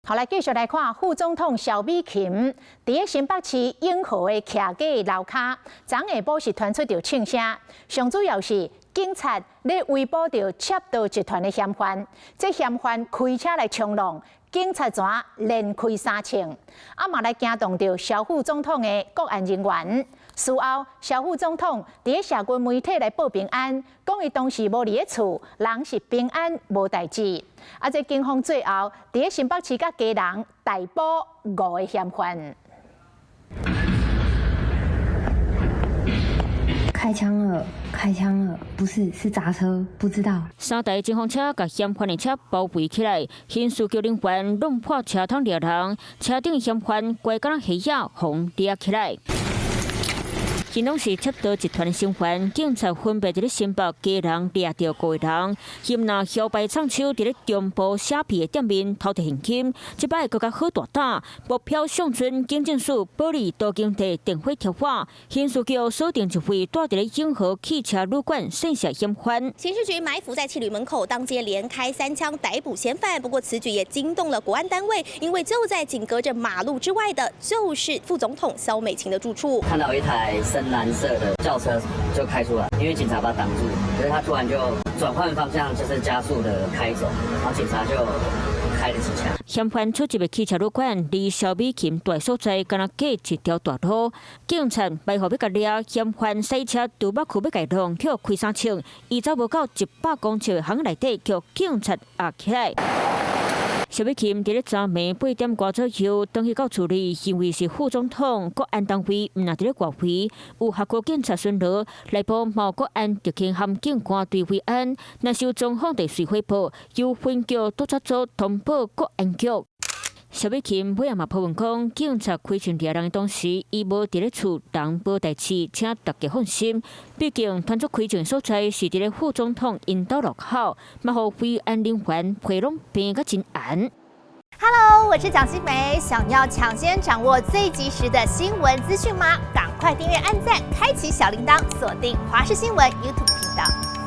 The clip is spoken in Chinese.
后来继续来看副总统萧美琴伫新北市永和的徛街楼骹，昨下晡是传出着庆声，上主要是警察咧围捕着窃盗集团的嫌犯，这嫌犯开车来冲浪，警察全连开3枪，嘛来惊动着萧副总统的国安人员。事后，萧副总统伫社群媒体来报平安，讲伊当时无伫咧厝，人是平安无代志。这警方最后伫新北市甲基隆逮捕5个嫌犯。开枪了，不是，是砸车，不知道。3台警方车甲嫌犯的车包围起来，刑事局人员弄破车窗掠人，车顶嫌犯怪敢黑影红掠起来。因拢是窃盗集团的成员，警察分别伫咧新北、基隆掠到5个人，因拿摇摆唱手伫咧中部虾皮的店面偷摕现金，即摆更加好大胆，目标上村警政署保利多经地电火挑火，刑事局锁定一位住伫咧永和汽车旅馆剩下嫌犯。刑事局埋伏在汽旅门口，当街连开3枪逮捕嫌犯。不过此举也惊动了国安单位，因为就在紧隔着马路之外的，就是副总统萧美琴的住处。看到一台深蓝色的轿车就开出来，因为警察把他挡住，可是他突然就转换方向，就是加速的开走，然后警察就开了几枪。嫌犯出入的汽车旅馆离萧美琴住所在，敢若隔一条大路。警察摆好要甲抓嫌犯，赛车除北区要甲弄，叫开3枪，伊走无到100公尺的巷内底，叫警察压起来。萧美琴伫咧昨暝8点外左右登去到厝里，因为是副总统，国安单位毋若伫咧外围，有合国警察巡逻，内部毛国安特勤含警官对维安，若是有状况地随汇报，由分局督察组通报国安局。萧美琴尾也嘛批文讲，警察开枪掠人的当时，伊无伫咧厝，人无代志，请大家放心。毕竟团组开枪所在是伫咧副总统因兜路口，嘛互维安人员陪拢变个真严。Hello， 我是蒋欣梅，想要抢先掌握最及时的新闻资讯吗？赶快订阅、按赞、开启小铃铛，锁定华视新闻 YouTube 频道。